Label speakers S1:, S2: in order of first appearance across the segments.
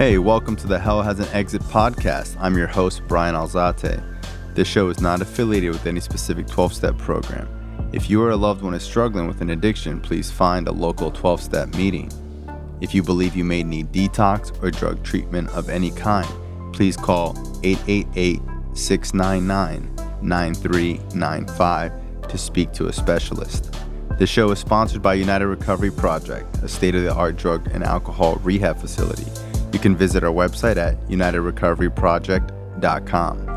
S1: Hey, welcome to the Hell Has an Exit podcast. I'm your host, Brian Alzate. This show is not affiliated with any specific 12-step program. If you or a loved one is struggling with an addiction, please find a local 12-step meeting. If you believe you may need detox or drug treatment of any kind, please call 888-699-9395 to speak to a specialist. This show is sponsored by United Recovery Project, a state-of-the-art drug and alcohol rehab facility. You can visit our website at unitedrecoveryproject.com.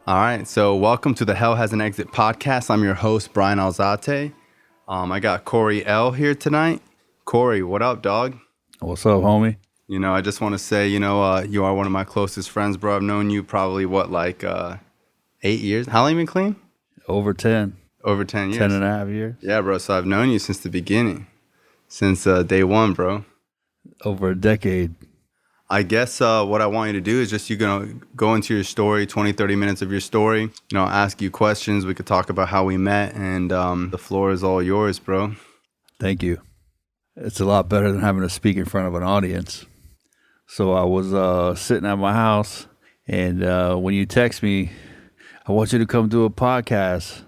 S1: All right, so welcome to the Hell Has an Exit podcast. I'm your host, Brian Alzate. I got Corey L. here tonight. Corey, what up, dog?
S2: What's up, homie?
S1: I just want to say, you are one of my closest friends, bro. I've known you probably, 8 years? How long you been clean?
S2: Over 10.
S1: Over 10 years.
S2: 10 and a half years.
S1: Yeah, bro. So I've known you since the beginning. Since day one, bro.
S2: Over a decade.
S1: I guess what I want you to do is just go into your story, 20, 30 minutes of your story. Ask you questions. We could talk about how we met, and the floor is all yours, bro.
S2: Thank you. It's a lot better than having to speak in front of an audience. So I was sitting at my house, and when you text me, I want you to come do a podcast.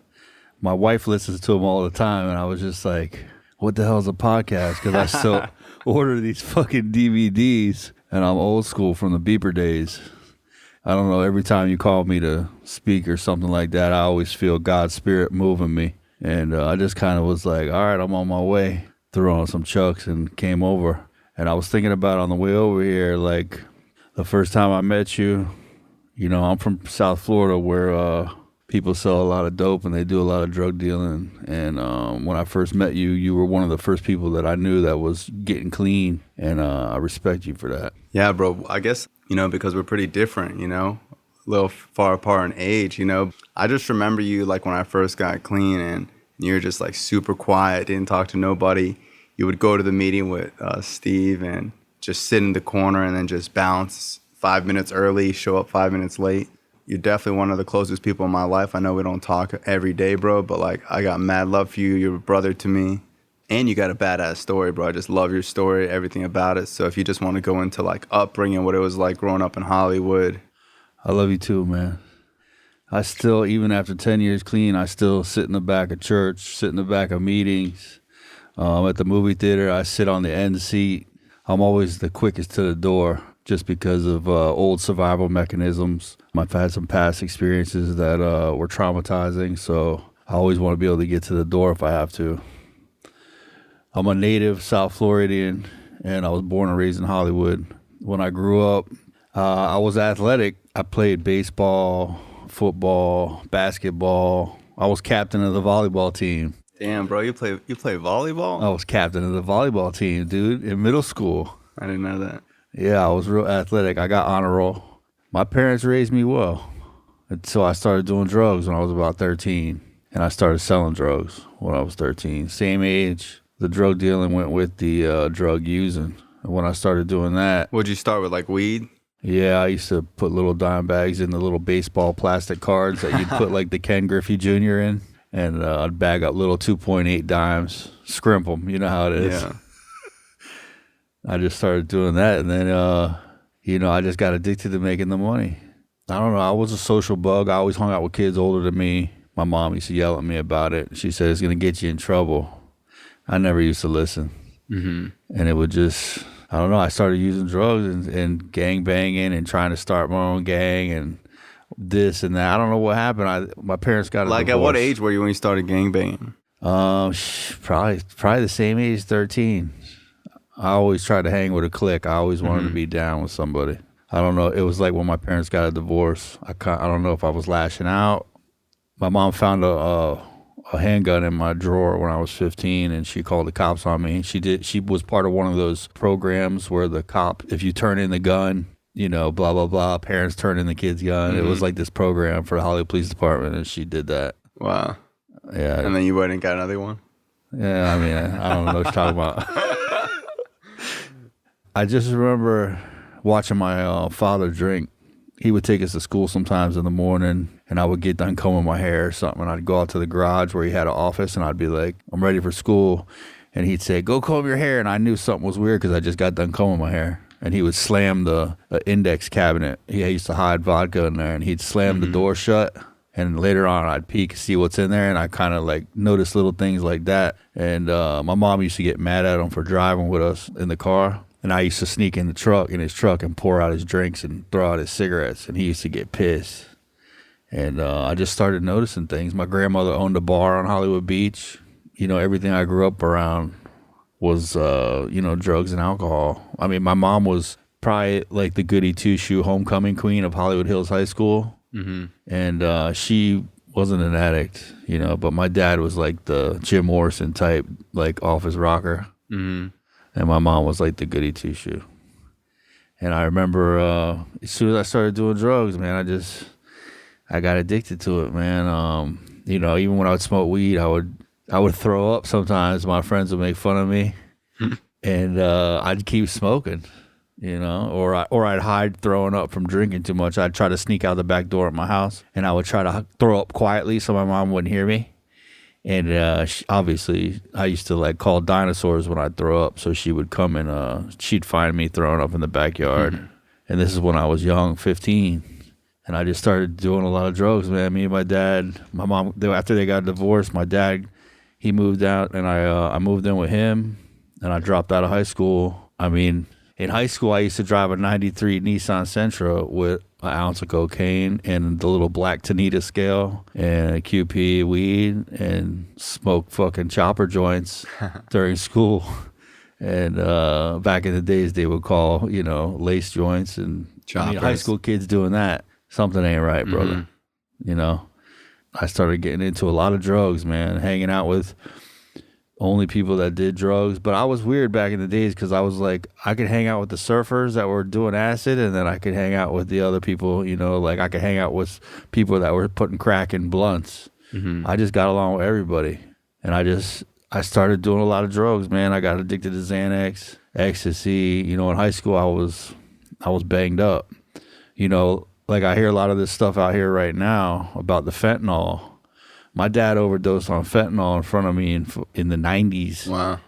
S2: My wife listens to them all the time, and I was just like, what the hell is a podcast? Because I still order these fucking DVDs, and I'm old school from the beeper days. I don't know, every time you call me to speak or something like that, I always feel God's spirit moving me. And I just kind of was like, all right, I'm on my way. Threw on some chucks and came over. And I was thinking about on the way over here, like the first time I met you, I'm from South Florida where people sell a lot of dope and they do a lot of drug dealing. And when I first met you, you were one of the first people that I knew that was getting clean. And I respect you for that.
S1: Yeah, bro. I guess, because we're pretty different, a little far apart in age, I just remember you like when I first got clean and you were just like super quiet, didn't talk to nobody. You would go to the meeting with Steve and just sit in the corner and then just bounce 5 minutes early, show up 5 minutes late. You're definitely one of the closest people in my life. I know we don't talk every day, bro, but like I got mad love for you. You're a brother to me. And you got a badass story, bro. I just love your story, everything about it. So if you just want to go into like upbringing, what it was like growing up in Hollywood.
S2: I love you too, man. I still, even after 10 years clean, I still sit in the back of church, sit in the back of meetings. At the movie theater, I sit on the end seat. I'm always the quickest to the door just because of old survival mechanisms. I've had some past experiences that were traumatizing, so I always want to be able to get to the door if I have to. I'm a native South Floridian, and I was born and raised in Hollywood. When I grew up, I was athletic. I played baseball, football, basketball. I was captain of the volleyball team.
S1: Damn, bro, you play volleyball?
S2: I was captain of the volleyball team, dude, in middle school.
S1: I didn't know that.
S2: Yeah, I was real athletic. I got honor roll. My parents raised me well. And so I started doing drugs when I was about 13. And I started selling drugs when I was 13. Same age. The drug dealing went with the drug using. And when I started doing that...
S1: Would you start with like weed?
S2: Yeah, I used to put little dime bags in the little baseball plastic cards that you'd put like the Ken Griffey Jr. in. And I'd bag up little 2.8 dimes, scrimp them. You know how it is.
S1: Yeah.
S2: I just started doing that, and then, I just got addicted to making the money. I don't know. I was a social bug. I always hung out with kids older than me. My mom used to yell at me about it. She said, it's going to get you in trouble. I never used to listen. Mm-hmm. And it would just, I don't know. I started using drugs and gang banging and trying to start my own gang and this and that. I don't know what happened. My parents got a divorce.
S1: At what age were you when you started gang banging?
S2: Probably the same age, 13. I always tried to hang with a clique. I always wanted to be down with somebody. I don't know. It was like when my parents got a divorce. I don't know if I was lashing out. My mom found a handgun in my drawer when I was 15, and she called the cops on me. She was part of one of those programs where the cop, if you turn in the gun, blah, blah, blah, parents turn in the kid's gun. Mm-hmm. It was like this program for the Hollywood Police Department, and she did that.
S1: Wow.
S2: Yeah.
S1: And then you went and got another one?
S2: Yeah, I mean, I don't know what you're talking about. I just remember watching my father drink. He would take us to school sometimes in the morning, and I would get done combing my hair or something, and I'd go out to the garage where he had an office, and I'd be like, I'm ready for school. and he'd say, "Go comb your hair," and I knew something was weird because I just got done combing my hair. And he would slam the index cabinet. He used to hide vodka in there, and he'd slam the door shut. And later on, I'd peek and see what's in there, and I kind of like notice little things like that. And my mom used to get mad at him for driving with us in the car. And I used to sneak in his truck, and pour out his drinks and throw out his cigarettes. And he used to get pissed. And I just started noticing things. My grandmother owned a bar on Hollywood Beach. You know, everything I grew up around was, drugs and alcohol. I mean, my mom was probably like the goody two-shoe homecoming queen of Hollywood Hills High School. Mm-hmm. And she wasn't an addict, but my dad was like the Jim Morrison type, like office rocker. Mm-hmm. And my mom was like the goody two-shoe. And I remember as soon as I started doing drugs, man, I got addicted to it, man. Even when I would smoke weed, I would throw up sometimes. My friends would make fun of me. And I'd keep smoking, or I'd hide throwing up from drinking too much. I'd try to sneak out the back door at my house, and I would try to throw up quietly so my mom wouldn't hear me. And obviously, I used to like call dinosaurs when I'd throw up, so she would come and she'd find me throwing up in the backyard. Mm-hmm. And this is when I was young, 15. And I just started doing a lot of drugs, man. Me and my dad, my mom, after they got divorced, my dad, he moved out, and I moved in with him, and I dropped out of high school. I mean, in high school, I used to drive a 93 Nissan Sentra with an ounce of cocaine and the little black Tanita scale and a QP weed and smoke fucking chopper joints during school. And back in the days, they would call, lace joints. And high school kids doing that. Something ain't right, brother. Mm-hmm. I started getting into a lot of drugs, man, hanging out with only people that did drugs. But I was weird back in the days because I was like, I could hang out with the surfers that were doing acid, and then I could hang out with the other people, like I could hang out with people that were putting crack in blunts. Mm-hmm. I just got along with everybody. And I started doing a lot of drugs, man. I got addicted to Xanax, ecstasy. In high school, I was banged up. Like I hear a lot of this stuff out here right now about the fentanyl. My dad overdosed on fentanyl in front of me in the 90s.
S1: Wow.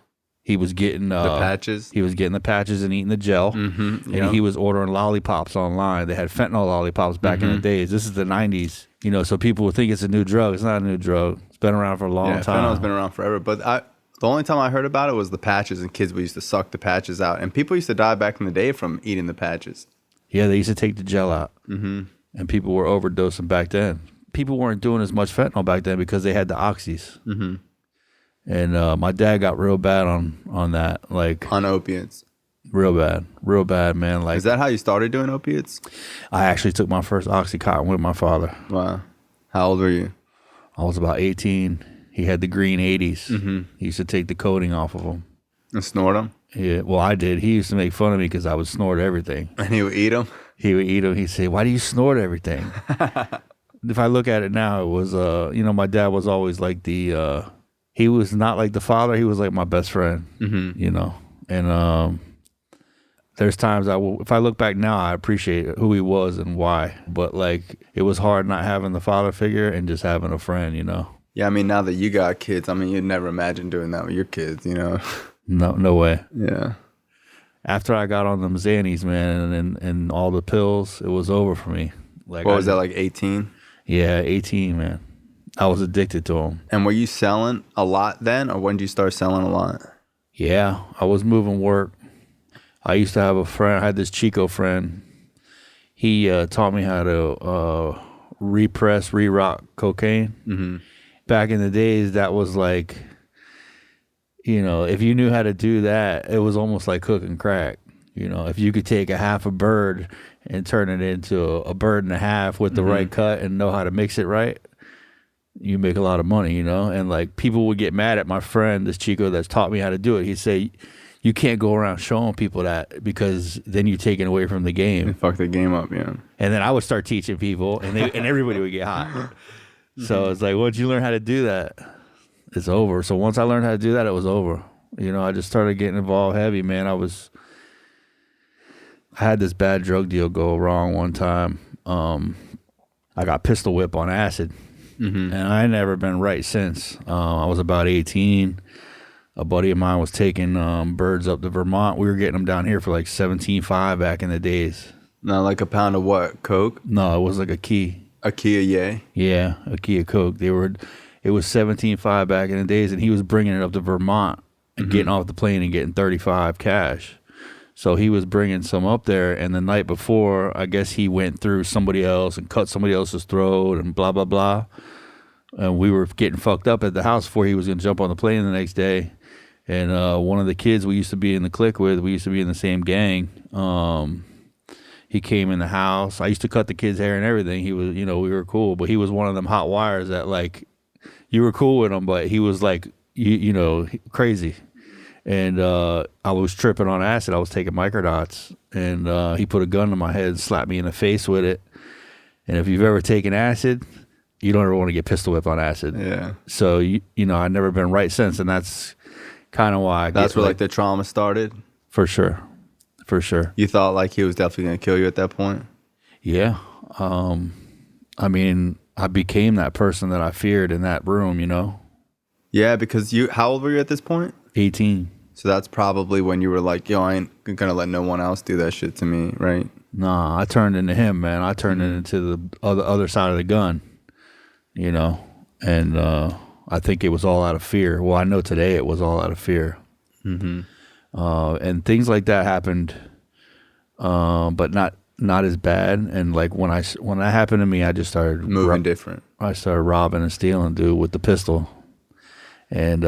S2: He was getting the
S1: patches.
S2: He was getting the patches and eating the gel. Mm-hmm, yeah. And he was ordering lollipops online. They had fentanyl lollipops back in the days. This is the 90s. So people would think it's a new drug. It's not a new drug. It's been around for a long time.
S1: Fentanyl's been around forever. But the only time I heard about it was the patches, and kids used to suck the patches out. And people used to die back in the day from eating the patches. Yeah,
S2: they used to take the gel out. Mm-hmm. And people were overdosing back then. People weren't doing as much fentanyl back then because they had the oxys. Mm-hmm. And my dad got real bad on that. Like
S1: on opiates.
S2: Real bad, man. Like,
S1: is that how you started doing opiates?
S2: I actually took my first Oxycontin with my father.
S1: Wow. How old were you?
S2: I was about 18. He had the green 80s. Mm-hmm. He used to take the coating off of them.
S1: And snort them?
S2: Yeah, well, I did. He used to make fun of me because I would snort everything.
S1: And he would eat them?
S2: He would eat them. He'd say, "Why do you snort everything?" If I look at it now, it was, my dad was always like he was not like the father. He was like my best friend, mm-hmm. And there's times if I look back now, I appreciate who he was and why. But like, it was hard not having the father figure and just having a friend,
S1: Yeah, I mean, now that you got kids, I mean, you'd never imagine doing that with your kids,
S2: No way.
S1: Yeah.
S2: After I got on them Xannies, man, and all the pills, it was over for me. Like,
S1: what was that, like 18?
S2: Yeah, 18, man. I was addicted to them.
S1: And were you selling a lot then, or when did you start selling a lot?
S2: Yeah, I was moving work. I used to have a friend. I had this Chico friend. He taught me how to repress, re-rock cocaine. Mm-hmm. Back in the days, that was like, if you knew how to do that, it was almost like cooking crack. If you could take a half a bird and turn it into a bird and a half with the mm-hmm. right cut and know how to mix it right, you make a lot of money, And like, people would get mad at my friend, this Chico that's taught me how to do it. He'd say, you can't go around showing people that because then you're taking away from the game.
S1: And fuck the game up, yeah.
S2: And then I would start teaching people, and everybody would get hot. Mm-hmm. So it's like, once you learn how to do that, it's over. So once I learned how to do that, it was over. I just started getting involved heavy, man. I had this bad drug deal go wrong one time. I got pistol whipped on acid, mm-hmm. and I never been right since. I was about 18. A buddy of mine was taking birds up to Vermont. We were getting them down here for like 17.5 back in the days.
S1: Not like a pound of what? Coke?
S2: No, it was like a key.
S1: A Kia Yay?
S2: Yeah, a key of Coke. It was 17.5 back in the days, and he was bringing it up to Vermont and getting off the plane and getting 35 cash. So he was bringing some up there, and the night before, I guess he went through somebody else and cut somebody else's throat and blah, blah, blah. And we were getting fucked up at the house before he was going to jump on the plane the next day. And one of the kids we used to be in the clique with, we used to be in the same gang. He came in the house. I used to cut the kid's hair and everything. He was, we were cool, but he was one of them hot wires that like, you were cool with him, but he was like, crazy. And I was tripping on acid. I was taking microdots, and he put a gun to my head and slapped me in the face with it. And if you've ever taken acid, you don't ever want to get pistol whipped on acid.
S1: Yeah.
S2: So, I've never been right since, and that's kind of why.
S1: That's where like the trauma started?
S2: For sure. For sure.
S1: You thought like he was definitely going to kill you at that point?
S2: Yeah. I mean, I became that person that I feared in that room,
S1: Yeah, because how old were you at this point?
S2: 18.
S1: So that's probably when you were like, yo, I ain't going to let no one else do that shit to me, right?
S2: Nah, I turned into him, man. I turned it into the other side of the gun, and I think it was all out of fear. Well, I know today it was all out of fear. Mm-hmm. And things like that happened, but not as bad. And like when that happened to me, I just started
S1: moving different.
S2: I started robbing and stealing, dude, with the pistol. And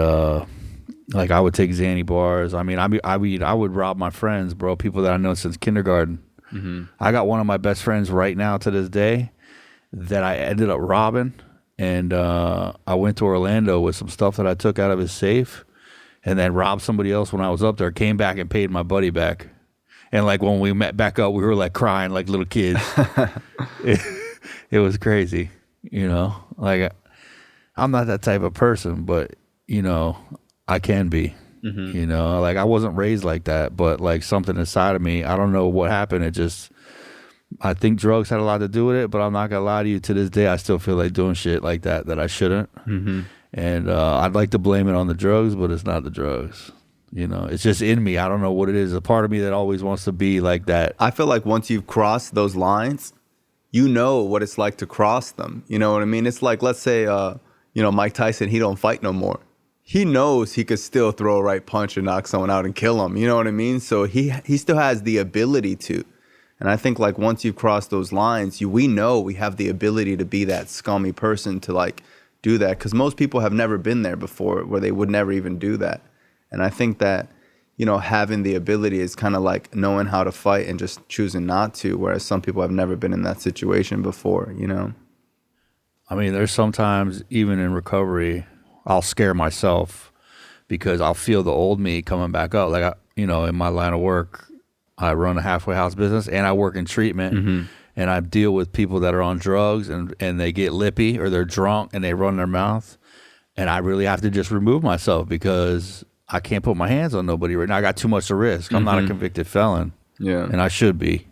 S2: like I would take Xanny bars. I mean, I would rob my friends, bro, people that I know since kindergarten. Mm-hmm. I got one of my best friends right now to this day that I ended up robbing. And I went to Orlando with some stuff that I took out of his safe, and then robbed somebody else when I was up there, came back and paid my buddy back. And like when we met back up, we were like crying like little kids. It was crazy, like I'm not that type of person, but I can be, like I wasn't raised like that, but like something inside of me, I don't know what happened. I think drugs had a lot to do with it, but I'm not gonna lie to you, to this day, I still feel like doing shit like that I shouldn't. Mm-hmm. And I'd like to blame it on the drugs, but it's not the drugs. It's just in me. I don't know what it is. A part of me that always wants to be like that.
S1: I feel like once you've crossed those lines, you know what it's like to cross them. You know what I mean? It's like, let's say, Mike Tyson, he don't fight no more. He knows he could still throw a right punch and knock someone out and kill him. You know what I mean? So he still has the ability to. And I think like once you've crossed those lines, we know we have the ability to be that scummy person to like do that, because most people have never been there before where they would never even do that. And I think that, having the ability is kind of like knowing how to fight and just choosing not to, whereas some people have never been in that situation before,
S2: I mean, there's sometimes even in recovery, I'll scare myself because I'll feel the old me coming back up. Like, in my line of work, I run a halfway house business and I work in treatment. Mm-hmm. And I deal with people that are on drugs and they get lippy or they're drunk and they run their mouth. And I really have to just remove myself because I can't put my hands on nobody right now. I got too much to risk. I'm not a convicted felon.
S1: Yeah.
S2: And I should be,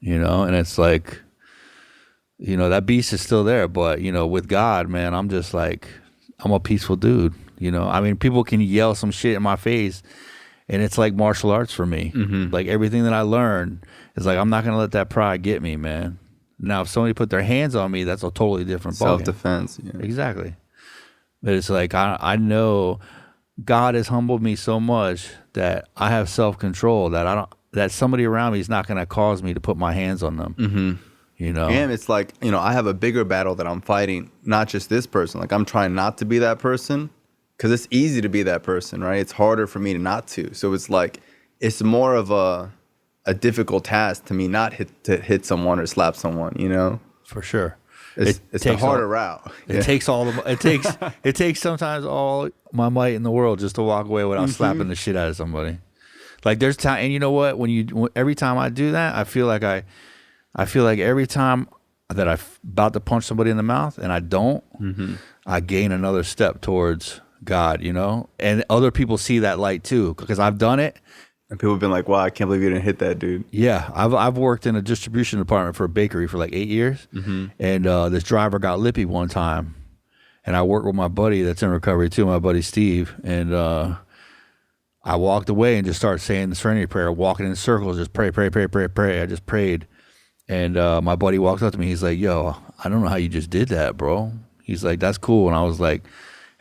S2: and it's like, that beast is still there. But, with God, man, I'm just like, I'm a peaceful dude. I mean, people can yell some shit in my face and it's like martial arts for me. Mm-hmm. Like everything that I learned is like, I'm not going to let that pride get me, man. Now, if somebody put their hands on me, that's a totally different ballgame.
S1: Self-defense. Yeah.
S2: Exactly. But it's like, I know God has humbled me so much that I have self-control that somebody around me is not going to cause me to put my hands on them. Mm-hmm.
S1: And it's like, I have a bigger battle that I'm fighting, not just this person. Like I'm trying not to be that person because it's easy to be that person, right? It's harder for me to not to. So it's like, it's more of a difficult task to me not to hit someone or slap someone,
S2: For sure.
S1: It's the harder route.
S2: It takes sometimes all my might in the world just to walk away without slapping the shit out of somebody. Like there's time, and you know what? Every time I do that, I feel like every time that I'm about to punch somebody in the mouth and I don't, I gain another step towards God, and other people see that light too because I've done it.
S1: And people have been like, wow, I can't believe you didn't hit that dude.
S2: Yeah, I've worked in a distribution department for a bakery for like 8 years. Mm-hmm. And this driver got lippy one time. and I work with my buddy that's in recovery too, my buddy Steve, and I walked away and just started saying the Serenity Prayer, walking in circles, just pray, pray, pray, pray, pray. I just prayed, and my buddy walked up to me. He's like, "Yo, I don't know how you just did that, bro." He's like, "That's cool," and I was like,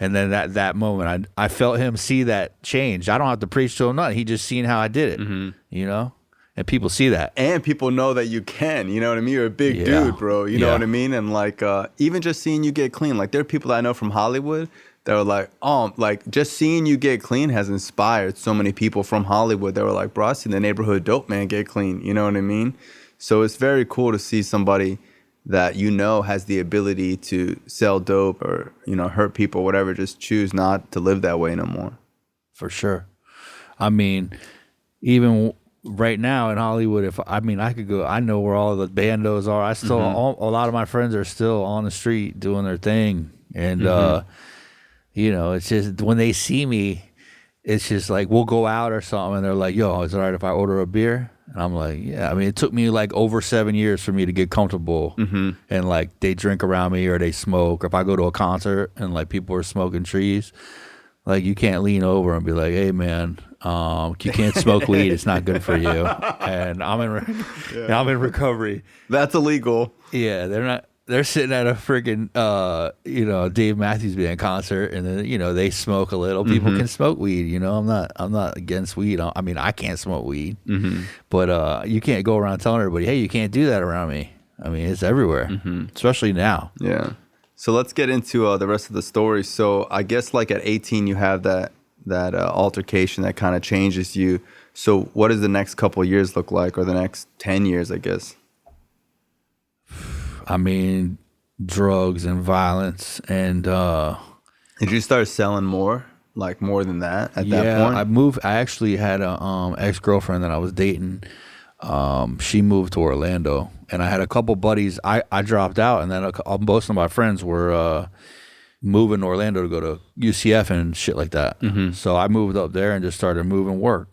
S2: and then that moment, I felt him see that change. I don't have to preach to him nothing. He just seen how I did it, you know. And people see that.
S1: And people know that you can, you know what I mean? You're a big dude, bro. You know what I mean? And like, even just seeing you get clean, like there are people that I know from Hollywood that were like, oh, like just seeing you get clean has inspired so many people from Hollywood that were like, bro, I seen the neighborhood dope man get clean. You know what I mean? So it's very cool to see somebody that you know has the ability to sell dope or, you know, hurt people, whatever, just choose not to live that way no more.
S2: For sure. I mean, even right now in Hollywood, I could go, I know where all the bandos are. I still, a lot of my friends are still on the street doing their thing. And, you know, it's just, when they see me, it's just like, we'll go out or something. And they're like, yo, is it all right if I order a beer? And I'm like, yeah. I mean, it took me like over 7 years for me to get comfortable. And like, they drink around me or they smoke. Or if I go to a concert and like people are smoking trees, like you can't lean over and be like, hey man, you can't smoke weed. It's not good for you. And I'm in recovery.
S1: That's illegal.
S2: Yeah, they're not. They're sitting at a freaking, you know, Dave Matthews Band concert, and then, you know, they smoke a little. People can smoke weed. You know, I'm not against weed. I mean, I can't smoke weed, but you can't go around telling everybody, hey, you can't do that around me. I mean, it's everywhere, especially now.
S1: Yeah. So let's get into the rest of the story. So I guess like at 18, you have that altercation that kind of changes you. So what does the next couple of years look like, or the next 10 years, I guess?
S2: I mean, drugs and violence and.
S1: Did you start selling more, like more than that at that point?
S2: Yeah, I moved. I actually had a ex-girlfriend that I was dating. She moved to Orlando, and I had a couple buddies. I dropped out, and then most of my friends were moving to Orlando to go to UCF and shit like that. So I moved up there and just started moving work.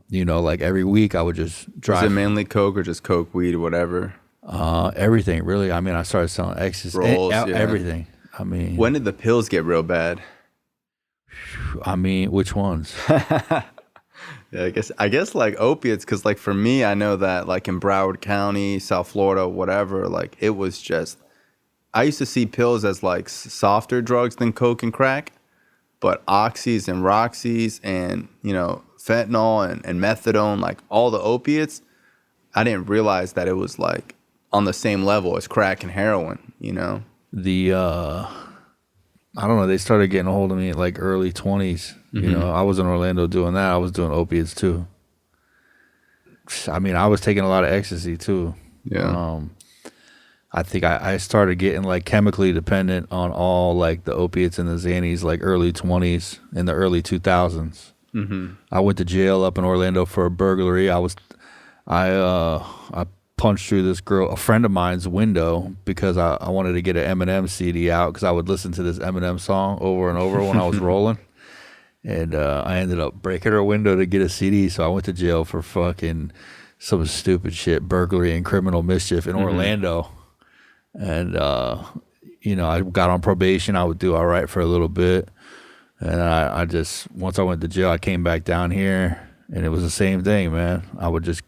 S2: You know, like every week I would just drive.
S1: Was it mainly coke or just coke, weed, whatever?
S2: Everything, really. I mean, I started selling ecstasy,
S1: rolls,
S2: everything. I mean,
S1: when did the pills get real bad?
S2: I mean, which ones?
S1: Yeah, I guess like opiates, because like for me, I know that like in Broward County, South Florida, whatever, like it was just, I used to see pills as like softer drugs than coke and crack, but oxys and roxys and, you know, fentanyl and methadone, like all the opiates, I didn't realize that it was like on the same level as crack and heroin, you know?
S2: I don't know, they started getting a hold of me at like early 20s. You know, I was in Orlando doing that. I was doing opiates too. I mean, I was taking a lot of ecstasy too.
S1: Yeah.
S2: I think I started getting like chemically dependent on all like the opiates and the Xannies like early 20s in the early 2000s. I went to jail up in Orlando for a burglary. I punched through a friend of mine's window because I wanted to get an Eminem CD out because I would listen to this Eminem song over and over when I was rolling. And I ended up breaking her window to get a CD, so I went to jail for fucking some stupid shit, burglary and criminal mischief in Orlando. And, you know, I got on probation. I would do all right for a little bit. And I just, once I went to jail, I came back down here, and it was the same thing, man. I would just...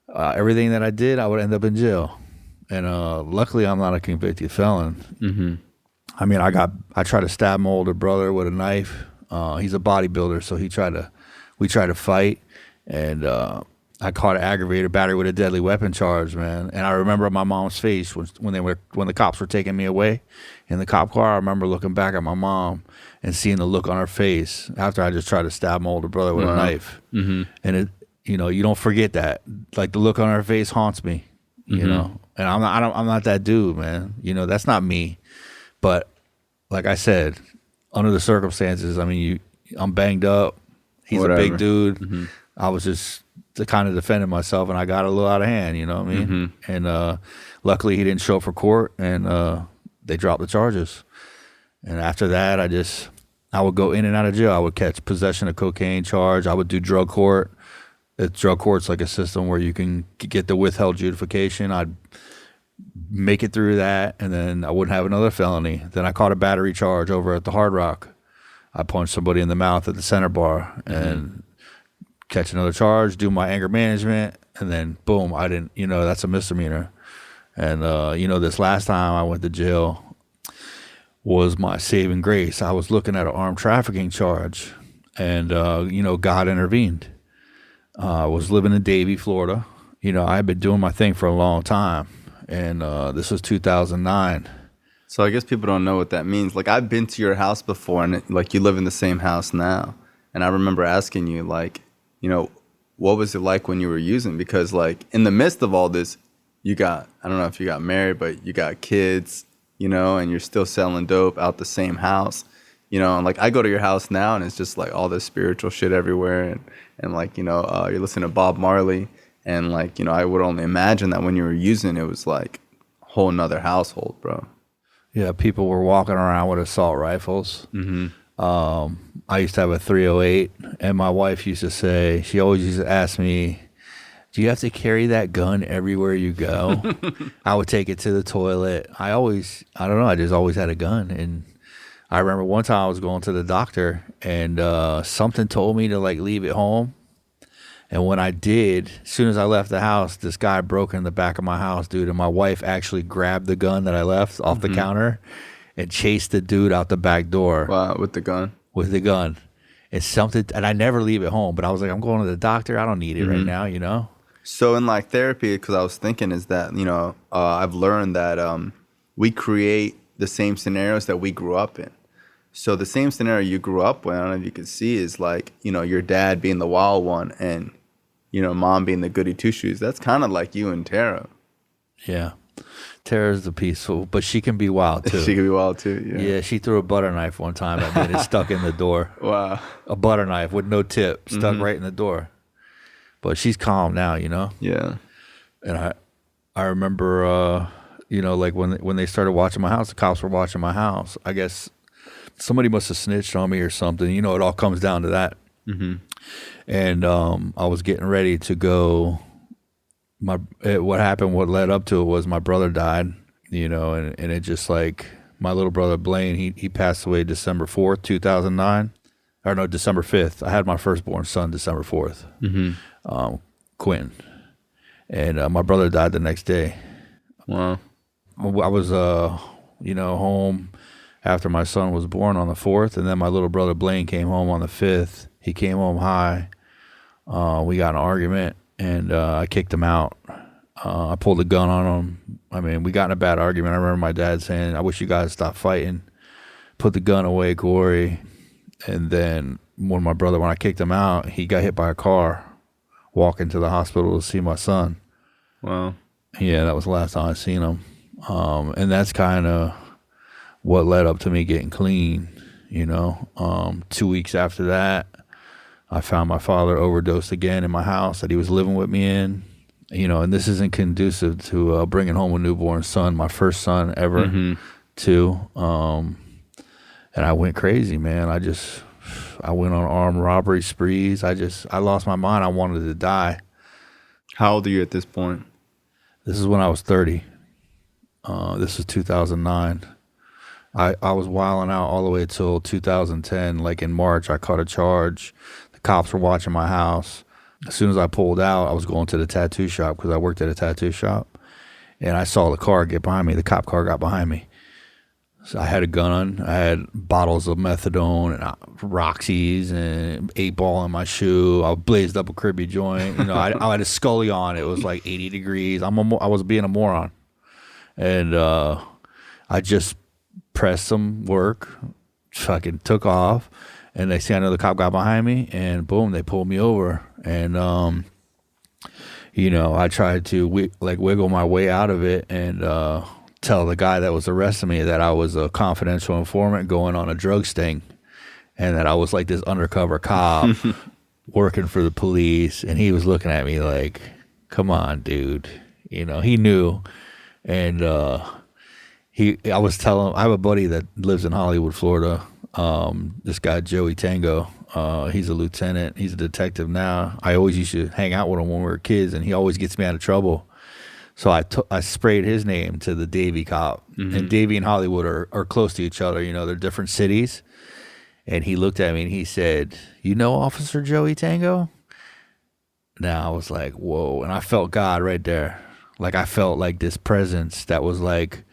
S2: everything that I did, I would end up in jail. And luckily, I'm not a convicted felon. I mean, I tried to stab my older brother with a knife. He's a bodybuilder, so we tried to fight. And I caught an aggravated battery with a deadly weapon charge, man. And I remember my mom's face when the cops were taking me away in the cop car. I remember looking back at my mom and seeing the look on her face after I just tried to stab my older brother with a knife. And it, you know, you don't forget that. Like the look on her face haunts me, you know. And I'm not that dude, man. You know, that's not me. But like I said, under the circumstances, I mean, I'm banged up. He's a big dude. I was just kind of defending myself, and I got a little out of hand. You know what I mean? And luckily, he didn't show up for court, and they dropped the charges. And after that, I would go in and out of jail. I would catch possession of cocaine charge. I would do drug court. Drug court's like a system where you can get the withheld adjudication. I'd make it through that, and then I wouldn't have another felony. Then I caught a battery charge over at the Hard Rock. I punched somebody in the mouth at the center bar and catch another charge, do my anger management, and then boom, I didn't, that's a misdemeanor. And, this last time I went to jail was my saving grace. I was looking at an armed trafficking charge, and, God intervened. I was living in Davie, Florida. I had been doing my thing for a long time, and this was 2009.
S1: So I guess people don't know what that means. Like, I've been to your house before, and like, you live in the same house now. And I remember asking you, like, what was it like when you were using? Because like in the midst of all this, I don't know if you got married, but you got kids, and you're still selling dope out the same house, and like I go to your house now and it's just like all this spiritual shit everywhere. And like, you're listening to Bob Marley, and like, I would only imagine that when you were using, it was like a whole nother household, bro.
S2: Yeah, people were walking around with assault rifles. Mm-hmm. I used to have a 308, and my wife used to say, she always used to ask me, do you have to carry that gun everywhere you go? I would take it to the toilet. I don't know, I just always had a gun. And I remember one time I was going to the doctor, and something told me to like leave it home. And when I did, as soon as I left the house, this guy broke in the back of my house, dude. And my wife actually grabbed the gun that I left off the counter and chased the dude out the back door.
S1: Wow, with the gun?
S2: With the gun. It's something, and I never leave it home. But I was like, I'm going to the doctor. I don't need it right now,
S1: So in like therapy, because I was thinking is that, I've learned that we create the same scenarios that we grew up in. So the same scenario you grew up with, I don't know if you could see, is like, your dad being the wild one and, mom being the goody two-shoes. That's kind of like you and Tara.
S2: Yeah. Tara's the peaceful, but she can be wild too.
S1: She can be wild too, yeah.
S2: Yeah, she threw a butter knife one time at me and it stuck in the door.
S1: Wow.
S2: A butter knife with no tip, stuck right in the door. But she's calm now,
S1: Yeah.
S2: And I remember, like when they started watching my house, the cops were watching my house. I guess somebody must have snitched on me or something. It all comes down to that. Mm-hmm. And I was getting ready to go. What happened, what led up to it was my brother died, and it just like my little brother Blaine, he passed away December 4th, 2009. Or no, December 5th. I had my firstborn son December 4th, Quentin. And my brother died the next day.
S1: Wow.
S2: I was, home after my son was born on the 4th, and then my little brother Blaine came home on the 5th. He came home high. We got in an argument, and I kicked him out. I pulled a gun on him. I mean, we got in a bad argument. I remember my dad saying, I wish you guys stopped fighting. Put the gun away, Corey. And then when I kicked him out, he got hit by a car walking to the hospital to see my son.
S1: Wow.
S2: Yeah, that was the last time I seen him. And that's kind of what led up to me getting clean, 2 weeks after that, I found my father overdosed again in my house that he was living with me in, and this isn't conducive to bringing home a newborn son, my first son ever, too. And I went crazy, man. I went on armed robbery sprees. I lost my mind. I wanted to die.
S1: How old are you at this point?
S2: This is when I was 30. This is 2009. I was wilding out all the way till 2010. Like in March, I caught a charge. The cops were watching my house. As soon as I pulled out, I was going to the tattoo shop because I worked at a tattoo shop. And I saw the car get behind me. The cop car got behind me. So I had a gun. I had bottles of methadone and Roxy's and 8-ball in my shoe. I blazed up a Cribbie joint. I had a Scully on. It was like 80 degrees. I was being a moron. And I just pressed some work, fucking took off. And they see another cop got behind me, and boom, they pulled me over. And, I tried to wiggle my way out of it and tell the guy that was arresting me that I was a confidential informant going on a drug sting, and that I was like this undercover cop working for the police. And he was looking at me like, come on, dude. He knew. And I was telling him, I have a buddy that lives in Hollywood, Florida. This guy, Joey Tango, he's a lieutenant. He's a detective now. I always used to hang out with him when we were kids, and he always gets me out of trouble. So I sprayed his name to the Davy cop. And Davy and Hollywood are close to each other. You know, they're different cities. And he looked at me and he said, "You know Officer Joey Tango?" Now I was like, whoa. And I felt God right there. Like I felt like this presence that was like,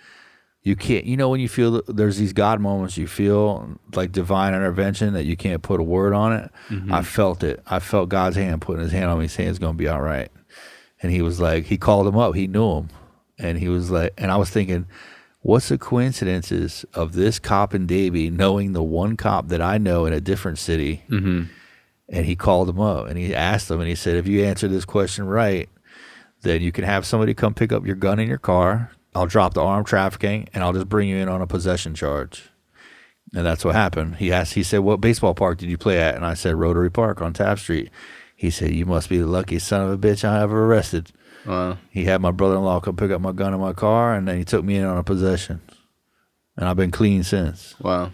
S2: you can't, you know, when you feel there's these God moments, you feel like divine intervention that you can't put a word on it. I felt it. I felt God's hand putting his hand on me saying it's going to be all right. And he was like, he called him up. He knew him. And he was like, and I was thinking, what's the coincidences of this cop in Davie knowing the one cop that I know in a different city? And he called him up and he asked him and he said, if you answer this question right, then you can have somebody come pick up your gun in your car. I'll drop the armed trafficking and I'll just bring you in on a possession charge. And that's what happened. He said, what baseball park did you play at? And I said, Rotary Park on Taft Street. He said, you must be the luckiest son of a bitch I ever arrested.
S1: Wow.
S2: He had my brother-in-law come pick up my gun in my car, and then he took me in on a possession. And I've been clean since.
S1: Wow.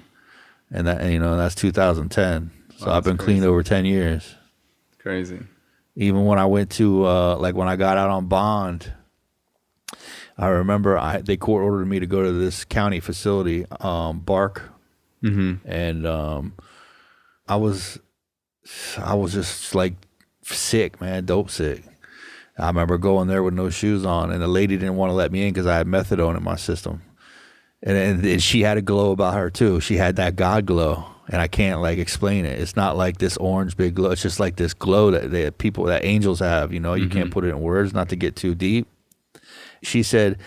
S2: And that, and, you know, that's 2010. So
S1: Wow,
S2: I've been
S1: crazy.
S2: clean over 10 years.
S1: Crazy.
S2: Even when I went to, like when I got out on bond, I remember they court ordered me to go to this county facility, BARC. And I was just like sick, man, dope sick. I remember going there with no shoes on, and the lady didn't want to let me in because I had methadone in my system. And she had a glow about her too. She had that God glow, and I can't like explain it. It's not like this orange big glow. It's just like this glow that angels have. You know, you can't put it in words, not to get too deep. She said,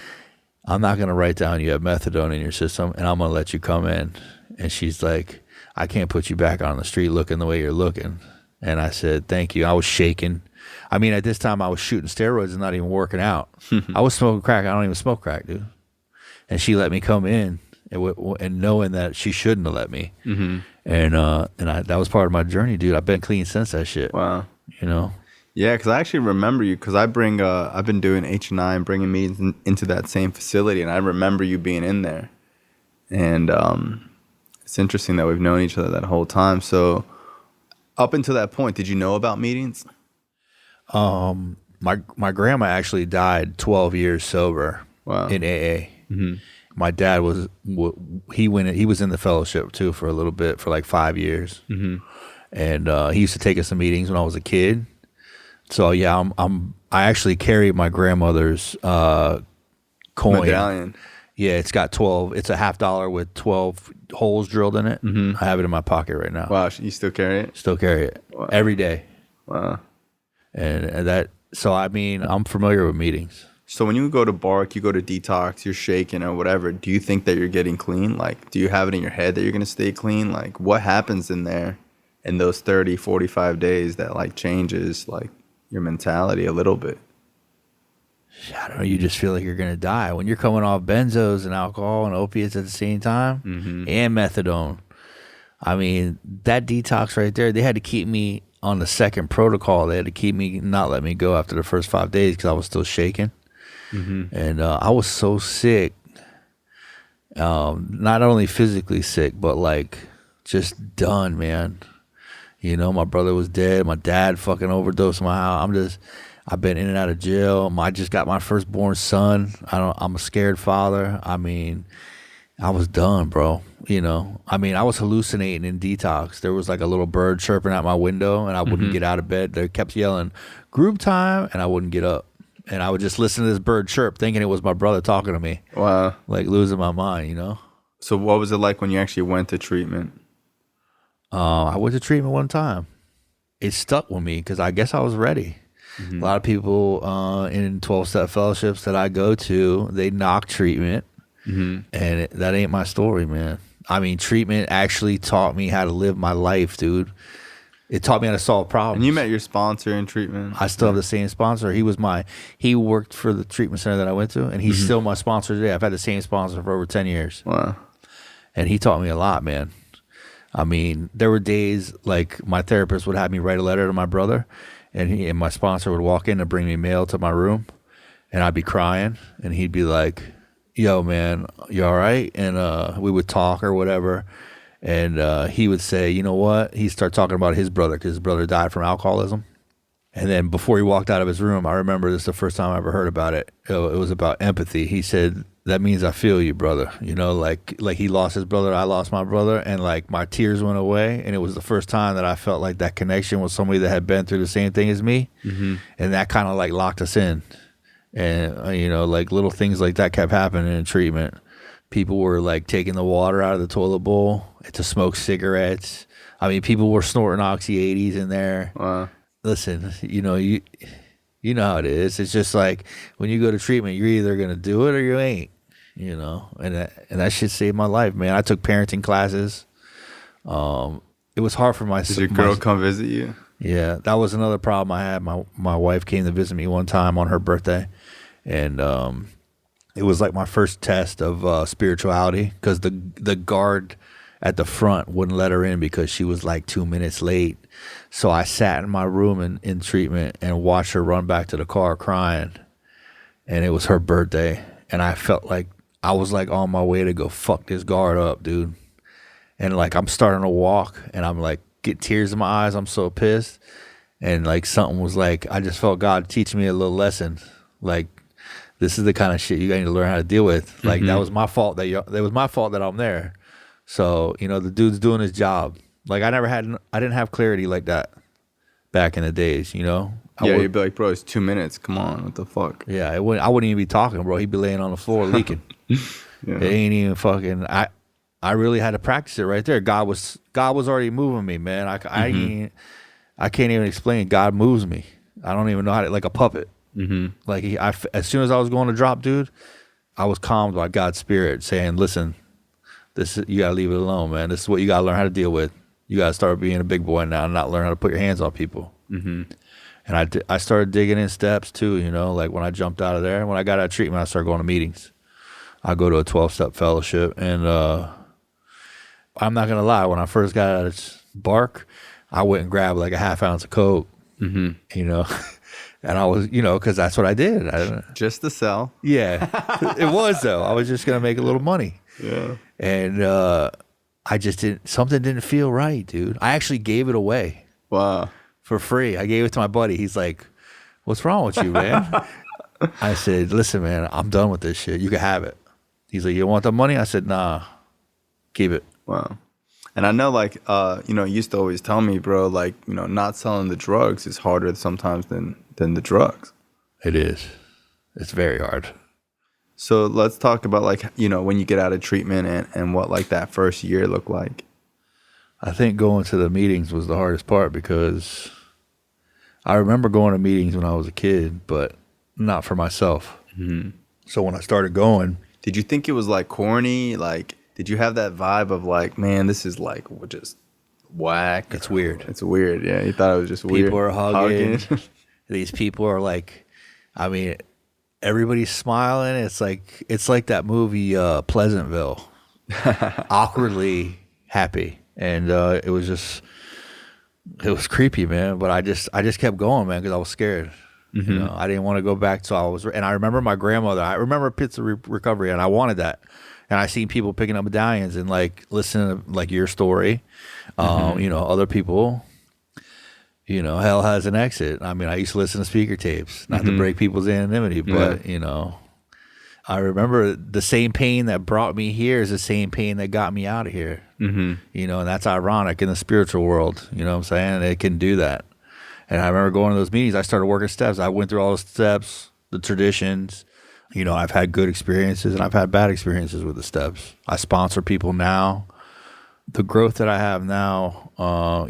S2: "I'm not going to write down you have methadone in your system, and I'm going to let you come in." And she's like, "I can't put you back on the street looking the way you're looking." And I said, "Thank you." I was shaking. I mean, at this time, I was shooting steroids and not even working out. I was smoking crack. I don't even smoke crack, dude. And she let me come in, and knowing that she shouldn't have let me. And that was part of my journey, dude. I've been clean since that shit.
S1: Wow.
S2: You know?
S1: Yeah, because I actually remember you, because I've been doing H&I and bringing meetings into that same facility, and I remember you being in there. And it's interesting that we've known each other that whole time. So up until that point, did you know about meetings?
S2: My grandma actually died 12 years sober.
S1: Wow.
S2: In AA. My dad was in the fellowship too for a little bit, for like 5 years. And he used to take us to meetings when I was a kid. So yeah, I actually carry my grandmother's coin
S1: Medallion.
S2: Yeah, it's got 12. It's a $50 with 12 holes drilled in it. I have it in my pocket right now.
S1: Wow, you still carry it?
S2: Still carry it.
S1: Wow.
S2: Every day.
S1: Wow.
S2: And that, so I mean, I'm familiar with meetings.
S1: So when you go to BARC, you go to detox, you're shaking or whatever, do you think that you're getting clean? Like, do you have it in your head that you're going to stay clean? Like, what happens in there in those 30, 45 days that like changes like your mentality a little bit?
S2: I don't know, you just feel like you're going to die. When you're coming off benzos and alcohol and opiates at the same time, and methadone. I mean, that detox right there, they had to keep me on the second protocol. They had to keep me, not let me go after the first 5 days because I was still shaking. And I was so sick, not only physically sick, but like just done, man. You know, my brother was dead. My dad fucking overdosed in my house. I've been in and out of jail. I just got my firstborn son. I'm a scared father. I mean, I was done, bro. You know, I mean, I was hallucinating in detox. There was like a little bird chirping out my window, and I wouldn't get out of bed. They kept yelling, "Group time," and I wouldn't get up. And I would just listen to this bird chirp, thinking it was my brother talking to me.
S1: Wow.
S2: Like losing my mind, you know?
S1: So what was it like when you actually went to treatment?
S2: I went to treatment one time. It stuck with me because I guess I was ready. A lot of people in 12-step fellowships that I go to, they knock treatment. And that ain't my story, man. I mean, treatment actually taught me how to live my life, dude. It taught me how to solve problems.
S1: And you met your sponsor in treatment?
S2: I still have the same sponsor. He worked for the treatment center that I went to, and he's still my sponsor today. I've had the same sponsor for over 10 years.
S1: Wow.
S2: And he taught me a lot, man. I mean, there were days like my therapist would have me write a letter to my brother, and my sponsor would walk in and bring me mail to my room, and I'd be crying, and he'd be like, "Yo, man, you all right?" And we would talk or whatever. And he would say, "You know what?" He'd start talking about his brother because his brother died from alcoholism. And then before he walked out of his room, I remember this is the first time I ever heard about it. It was about empathy. He said, "That means I feel you, brother." You know, like he lost his brother, I lost my brother, and like my tears went away. And it was the first time that I felt like that connection with somebody that had been through the same thing as me. Mm-hmm. And that kind of like locked us in. And, you know, like little things like that kept happening in treatment. People were like taking the water out of the toilet bowl to smoke cigarettes. I mean, people were snorting Oxy 80s in there.
S1: Wow.
S2: Listen, you know, you know how it is. It's just like when you go to treatment, you're either going to do it or you ain't, you know, and that shit saved my life, man. I took parenting classes. It was hard for my...
S1: Did your girl come visit you?
S2: Yeah, that was another problem I had. My wife came to visit me one time on her birthday, and it was like my first test of spirituality, because the guard at the front wouldn't let her in because she was like 2 minutes late. So I sat in my room in treatment and watched her run back to the car crying, and it was her birthday, and I felt like I was like on my way to go fuck this guard up, dude. And like I'm starting to walk, and I'm like get tears in my eyes. I'm so pissed, and like something was like I just felt God teaching me a little lesson. Like this is the kind of shit you got to learn how to deal with. Like that was my fault that I'm there. So you know the dude's doing his job. Like I didn't have clarity like that back in the days. You know.
S1: You'd be like, bro, it's 2 minutes. Come on, what the fuck?
S2: Yeah, I wouldn't even be talking, bro. He'd be laying on the floor leaking. Yeah. It ain't even fucking. I really had to practice it right there. God was already moving me, man. I can't even explain. God moves me. I don't even know how to, like a puppet. Mm-hmm. Like as soon as I was going to drop, dude, I was calmed by God's spirit saying, "Listen, you gotta leave it alone, man. This is what you gotta learn how to deal with. You gotta start being a big boy now and not learn how to put your hands on people." Mm-hmm. And I started digging in steps too. You know, like when I jumped out of there, when I got out of treatment, I started going to meetings. I go to a 12-step fellowship, and I'm not gonna lie. When I first got out of Bark, I went and grabbed like a half ounce of coke, you know, and I was, you know, because that's what I did.
S1: Just to sell.
S2: Yeah, it was though. I was just gonna make a little money.
S1: Yeah,
S2: and I just something didn't feel right, dude. I actually gave it away.
S1: Wow,
S2: for free. I gave it to my buddy. He's like, "What's wrong with you, man?" I said, "Listen, man, I'm done with this shit. You can have it." He's like, "You want the money?" I said, "Nah, keep it."
S1: Wow. And I know, like, you know, you used to always tell me, bro, like, you know, not selling the drugs is harder sometimes than the drugs.
S2: It is. It's very hard.
S1: So let's talk about, like, you know, when you get out of treatment and what, like, that first year looked like.
S2: I think going to the meetings was the hardest part, because I remember going to meetings when I was a kid, but not for myself. Mm-hmm. So when I started going.
S1: Did you think it was, like, corny? Like, did you have that vibe of like, man, this is like just whack?
S2: It's weird.
S1: It's weird. Yeah, you thought it was just weird.
S2: People are hugging. These people are like, I mean, everybody's smiling. It's like that movie Pleasantville, awkwardly happy, and it was creepy, man. But I just kept going, man, because I was scared. Mm-hmm. You know, I didn't want to go back. So and I remember my grandmother. I remember Pizza Recovery, and I wanted that. And I seen people picking up medallions and like listening to like your story, you know, other people, you know, hell has an exit. I mean, I used to listen to speaker tapes, not to break people's anonymity, but you know, I remember the same pain that brought me here is the same pain that got me out of here. Mm-hmm. You know, and that's ironic in the spiritual world. You know what I'm saying? It can do that. And I remember going to those meetings. I started working steps. I went through all the steps, the traditions. You know, I've had good experiences and I've had bad experiences with the steps. I sponsor people now. The growth that I have now,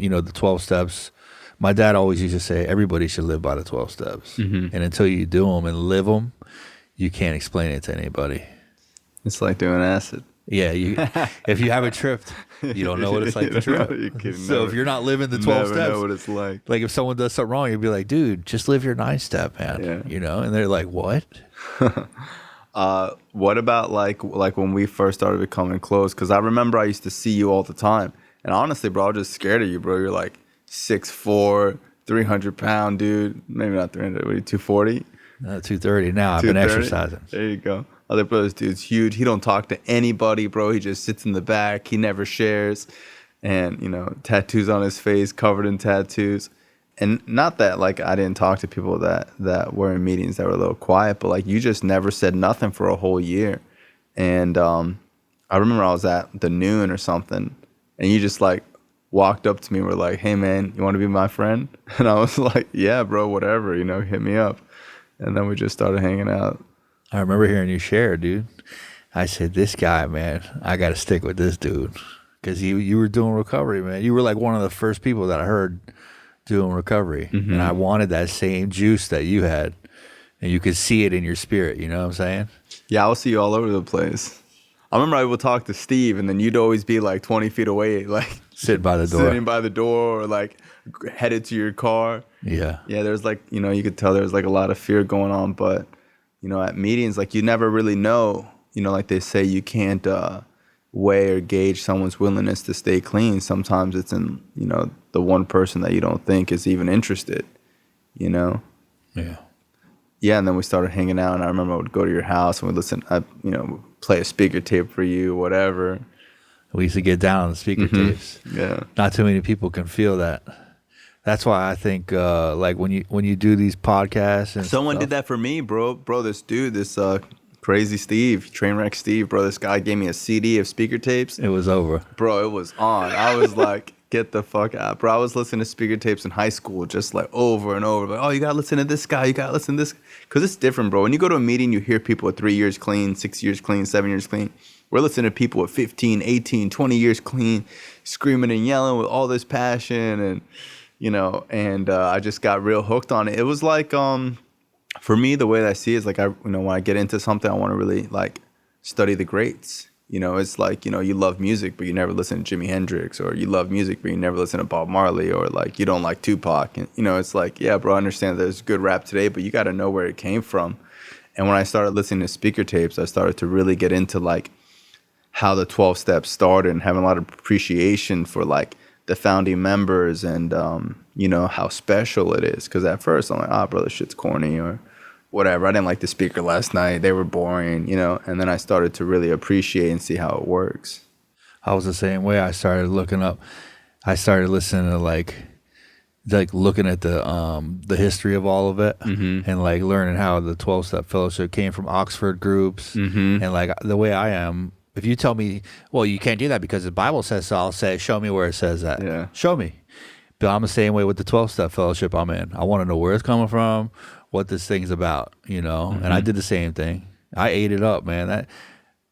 S2: you know, the 12 steps, my dad always used to say, everybody should live by the 12 steps. Mm-hmm. And until you do them and live them, you can't explain it to anybody.
S1: It's like doing acid.
S2: Yeah, if you haven't tripped, you don't know what it's like to trip. So if you're not living the 12 steps,
S1: know what it's like.
S2: Like if someone does something wrong, you'd be like, dude, just live your 9-step, man. Yeah. You know, and they're like, what?
S1: What about like when we first started becoming close? Because I remember I used to see you all the time, and honestly, bro, I was just scared of you, bro. You're like 6'4", 300-pound dude. Maybe not 300. What are you, 240?
S2: 230 now. I've been exercising.
S1: There you go. Other brother's dude's huge. He don't talk to anybody, bro. He just sits in the back. He never shares, and you know, tattoos on his face, covered in tattoos. And not that like I didn't talk to people that were in meetings that were a little quiet, but like you just never said nothing for a whole year. And I remember I was at the noon or something, and you just like walked up to me and were like, "Hey man, you want to be my friend?" And I was like, "Yeah, bro, whatever, hit me up." And then we just started hanging out.
S2: I remember hearing you share, dude. I said, this guy, man, I got to stick with this dude. Because you were doing recovery, man. You were like one of the first people that I heard doing recovery.
S1: Mm-hmm.
S2: And I wanted that same juice that you had. And you could see it in your spirit, you know what I'm saying?
S1: Yeah, I'll see you all over the place. I remember I would talk to Steve, and then you'd always be like 20 feet away, like
S2: sitting by the door.
S1: Sitting by the door, or like headed to your car.
S2: Yeah.
S1: Yeah, there's like, you could tell there's like a lot of fear going on. But, at meetings, like you never really know, like they say you can't weigh or gauge someone's willingness to stay clean. Sometimes it's in, the one person that you don't think is even interested,
S2: Yeah.
S1: Yeah, and then we started hanging out, and I remember I would go to your house and we'd listen, play a speaker tape for you, whatever.
S2: We used to get down on the speaker tapes.
S1: Yeah.
S2: Not too many people can feel that. That's why I think like when you do these podcasts and
S1: someone
S2: stuff,
S1: did that for me, bro. This dude, this crazy Steve, Trainwreck Steve, bro. This guy gave me a CD of speaker tapes.
S2: It was over.
S1: Bro, it was on. I was like, get the fuck out. Bro, I was listening to speaker tapes in high school just like over and over. Like, oh, you got to listen to this guy. You got to listen to this. Because it's different, bro. When you go to a meeting, you hear people with 3 years clean, 6 years clean, 7 years clean. We're listening to people with 15, 18, 20 years clean, screaming and yelling with all this passion. And, I just got real hooked on it. It was like, for me, the way that I see it is like, when I get into something, I want to really like study the greats. It's like, you love music, but you never listen to Jimi Hendrix, or you love music, but you never listen to Bob Marley, or like you don't like Tupac. And, it's like, yeah, bro, I understand there's good rap today, but you got to know where it came from. And when I started listening to speaker tapes, I started to really get into like how the 12 steps started and having a lot of appreciation for like the founding members and, how special it is. Because at first I'm like, bro, this shit's corny or whatever. I didn't like the speaker last night. They were boring, and then I started to really appreciate and see how it works.
S2: I was the same way. I started listening to like looking at the history of all of it, and like learning how the 12-step fellowship came from Oxford groups. And like the way I am, if you tell me, well, you can't do that because the Bible says so, I'll say, show me where it says that.
S1: Yeah.
S2: Show me. But I'm the same way with the 12-step fellowship I'm in. I want to know where it's coming from, what this thing's about, and I did the same thing. I ate it up, man.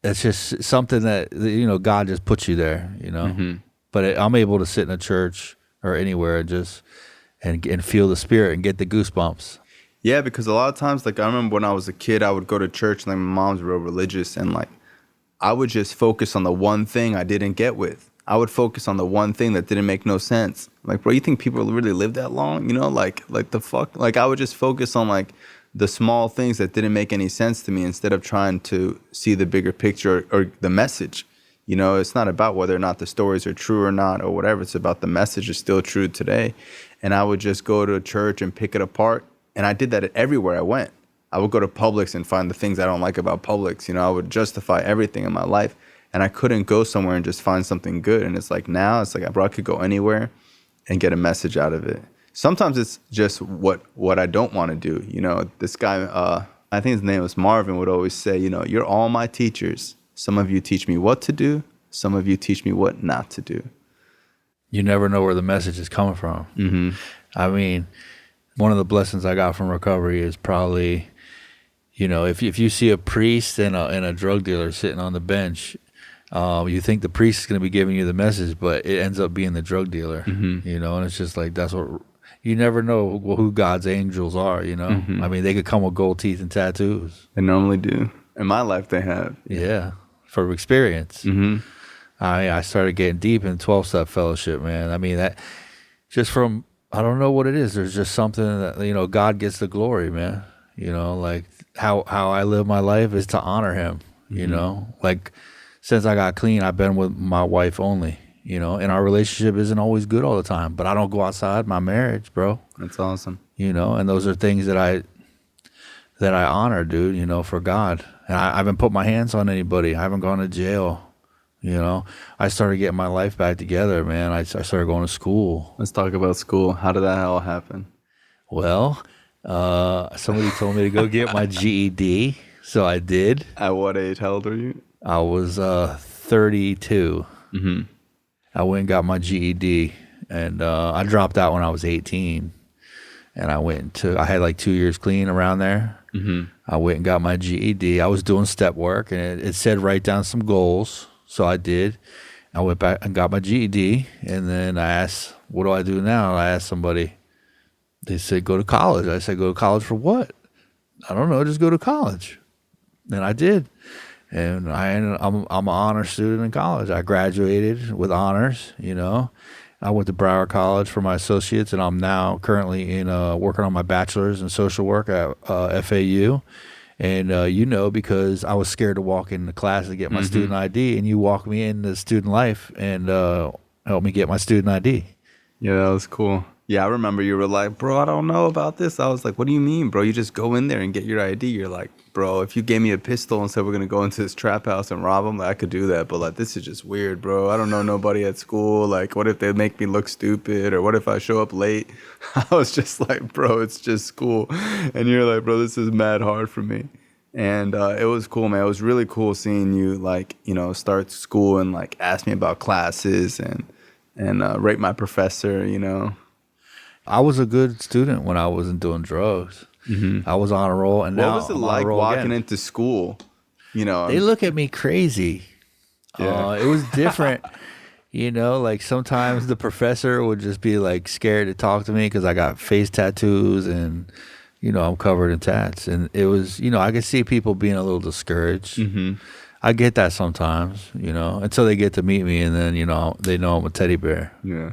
S2: That's just something that, God just puts you there, But I'm able to sit in a church or anywhere and feel the spirit and get the goosebumps.
S1: Yeah, because a lot of times, like I remember when I was a kid, I would go to church and like my mom's real religious, and like I would just focus on the one thing I didn't get with. I would focus on the one thing that didn't make no sense. Like, bro, you think people really live that long? Like the fuck? Like, I would just focus on like the small things that didn't make any sense to me instead of trying to see the bigger picture or the message. It's not about whether or not the stories are true or not or whatever. It's about the message is still true today. And I would just go to a church and pick it apart. And I did that everywhere I went. I would go to Publix and find the things I don't like about Publix. I would justify everything in my life. And I couldn't go somewhere and just find something good. And it's like now, it's like, bro, I could go anywhere and get a message out of it. Sometimes it's just what I don't want to do. This guy, I think his name was Marvin, would always say, you're all my teachers. Some of you teach me what to do. Some of you teach me what not to do.
S2: You never know where the message is coming from.
S1: Mm-hmm.
S2: I mean, one of the blessings I got from recovery is probably, if you see a priest and a drug dealer sitting on the bench, you think the priest is going to be giving you the message, but it ends up being the drug dealer, and it's just like, that's what, you never know who God's angels are,
S1: Mm-hmm.
S2: I mean, they could come with gold teeth and tattoos.
S1: They normally do. In my life, they have.
S2: Yeah, for experience.
S1: Mm-hmm.
S2: I started getting deep in 12-step fellowship, man. I mean, that just from, I don't know what it is. There's just something that, God gets the glory, man. Like how I live my life is to honor him, like, since I got clean, I've been with my wife only, and our relationship isn't always good all the time, but I don't go outside my marriage, bro.
S1: That's awesome.
S2: And those are things that I honor, dude, for God. And I haven't put my hands on anybody. I haven't gone to jail, You know, I started getting my life back together, man. I started going to school.
S1: Let's talk about school. How did that all happen?
S2: Well, somebody told me to go get my GED, so I did.
S1: At what age? How old were you?
S2: I was 32.
S1: Mm-hmm.
S2: I went and got my GED, and I dropped out when I was 18. And I had like 2 years clean around there.
S1: Mm-hmm.
S2: I went and got my GED. I was doing step work, and it said write down some goals. So I did. I went back and got my GED, and then I asked, what do I do now? I asked somebody. They said, go to college. I said, go to college for what? I don't know, just go to college. And I did. And I'm an honor student in college. I graduated with honors, you know. I went to Broward College for my associates, and I'm now currently working on my bachelor's in social work at FAU. And you know, because I was scared to walk into class to get my student ID, and you walked me into student life and helped me get my student ID.
S1: Yeah, that was cool. Yeah, I remember you were like, bro, I don't know about this. I was like, what do you mean, bro? You just go in there and get your ID. You're like, bro, if you gave me a pistol and said we're going to go into this trap house and rob them, like, I could do that. But, like, this is just weird, bro. I don't know nobody at school. Like, what if they make me look stupid? Or what if I show up late? I was just like, bro, it's just school. And you're like, bro, this is mad hard for me. And it was cool, man. It was really cool seeing you, like, you know, start school and, like, ask me about classes and rate my professor, you know.
S2: I was a good student when I wasn't doing drugs. I was on a roll, and now
S1: What was it
S2: I'm
S1: like
S2: on a roll
S1: walking
S2: again.
S1: into school? You know,
S2: They look at me crazy.
S1: Yeah.
S2: It was different. You know, like sometimes the professor would just be like scared to talk to me because I got face tattoos and, you know, I'm covered in tats. And it was, you know, I could see people being a little discouraged. I get that sometimes, you know, until they get to meet me, and then, you know, they know I'm a teddy bear.
S1: Yeah.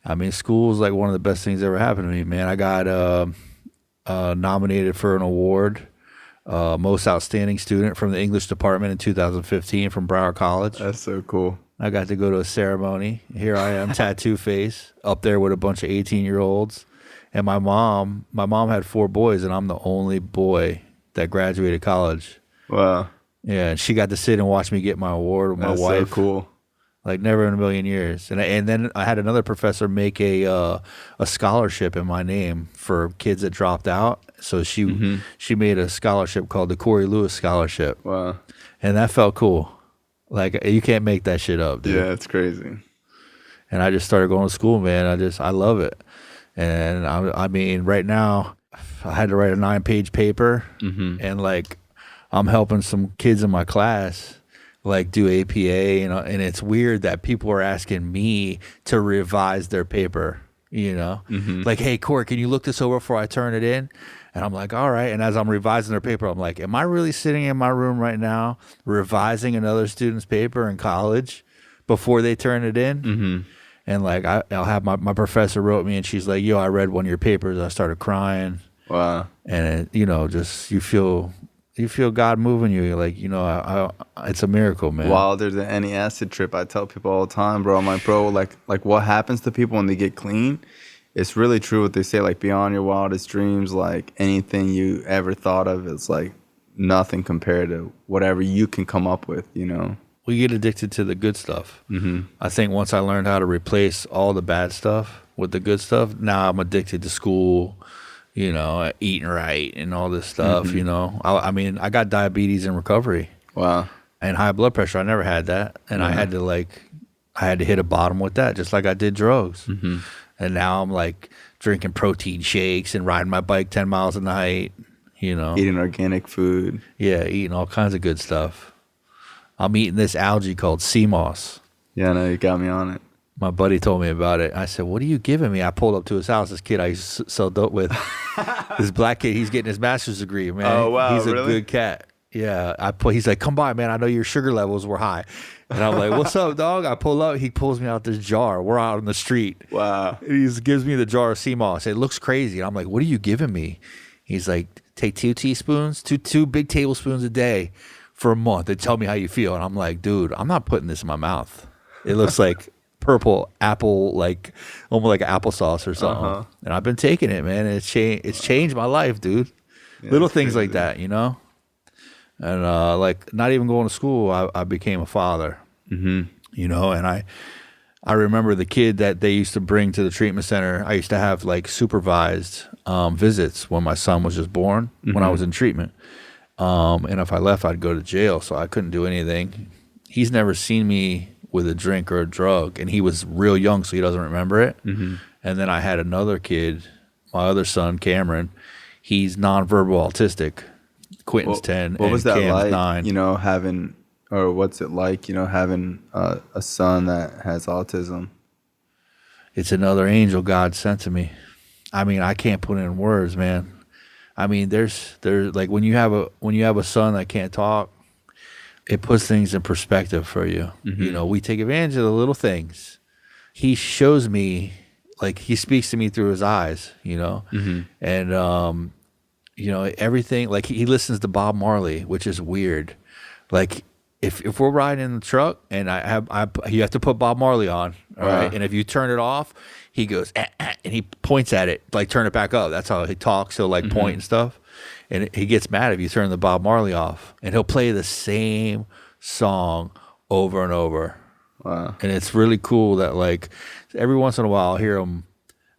S2: I mean, school is like one of the best things that ever happened to me, man. I got nominated for an award, most outstanding student from the English department in 2015 from Broward College.
S1: That's so cool.
S2: I got to go to a ceremony. Here I am, tattoo face, up there with a bunch of 18-year-olds. And my mom had 4 boys, and I'm the only boy that graduated college.
S1: Wow.
S2: Yeah, and she got to sit and watch me get my award with my
S1: That's
S2: wife.
S1: so cool.
S2: Like never in a million years. And then I had another professor make a scholarship in my name for kids that dropped out. So she made a scholarship called the Corey Lewis Scholarship.
S1: Wow.
S2: And that felt cool. Like you can't make that shit up, dude.
S1: Yeah, it's crazy.
S2: And I just started going to school, man. I love it. And I mean, right now I had to write a 9-page paper, and like I'm helping some kids in my class like do APA, you know, and it's weird that people are asking me to revise their paper, you know, like, hey, Corey, can you look this over before I turn it in? And I'm like, all right. And as I'm revising their paper, I'm like, am I really sitting in my room right now revising another student's paper in college before they turn it in? And like, I'll have my professor wrote me, and she's like, yo, I read one of your papers. I started crying.
S1: Wow.
S2: And you know, just you feel God moving you. You're like, you know, it's a miracle, man.
S1: Wilder than any acid trip. I tell people all the time, bro. I'm like, bro, like what happens to people when they get clean? It's really true what they say, like beyond your wildest dreams, like anything you ever thought of, it's like nothing compared to whatever you can come up with, you know?
S2: We get addicted to the good stuff. I think once I learned how to replace all the bad stuff with the good stuff, now I'm addicted to school, you know, eating right and all this stuff, you know. I mean, I got diabetes in recovery.
S1: Wow.
S2: And high blood pressure. I never had that. And I had to hit a bottom with that, just like I did drugs. And now I'm like drinking protein shakes and riding my bike 10 miles a night, you know.
S1: Eating organic food.
S2: Yeah, eating all kinds of good stuff. I'm eating this algae called sea moss.
S1: Yeah, no, you got me on it.
S2: My buddy told me about it. I said, what are you giving me? I pulled up to his house. This kid I used to sell dope with, this black kid, he's getting his master's degree, man.
S1: Oh, wow,
S2: he's a
S1: really?
S2: good cat. Yeah, he's like, come by, man. I know your sugar levels were high. And I'm like, what's up, dog? I pull up. He pulls me out this jar. We're out on the street.
S1: Wow.
S2: He gives me the jar of sea moss. It looks crazy. And I'm like, what are you giving me? He's like, take 2 teaspoons, two big tablespoons a day for a month and tell me how you feel. And I'm like, dude, I'm not putting this in my mouth. It looks like purple apple, like almost like applesauce or something. And I've been taking it, man. And it's changed my life, dude.
S1: Yeah,
S2: Little
S1: it's
S2: things
S1: crazy.
S2: like that, you know? And like not even going to school, I became a father. You know, and I remember the kid that they used to bring to the treatment center. I used to have like supervised visits when my son was just born, when I was in treatment. And if I left, I'd go to jail, so I couldn't do anything. He's never seen me with a drink or a drug, and he was real young, so he doesn't remember it. And then I had another kid, my other son, Cameron. He's nonverbal autistic. Quentin's 10,
S1: what
S2: and
S1: was that
S2: Cam's
S1: like,
S2: 9.
S1: you know, having, or what's it like, you know, having a son that has autism?
S2: It's another angel God sent to me. I mean, I can't put it in words, man. I mean, there's like when you have a son that can't talk, it puts things in perspective for you. You know, we take advantage of the little things. He shows me, like, he speaks to me through his eyes, you know, and you know, everything. Like, he listens to Bob Marley, which is weird. Like, if we're riding in the truck and you have to put Bob Marley on, all right, and if you turn it off, he goes and he points at it, like, turn it back up. That's how he talks. He'll like point and stuff, and he gets mad if you turn the Bob Marley off, and he'll play the same song over and over.
S1: Wow.
S2: And it's really cool that, like, every once in a while I'll hear him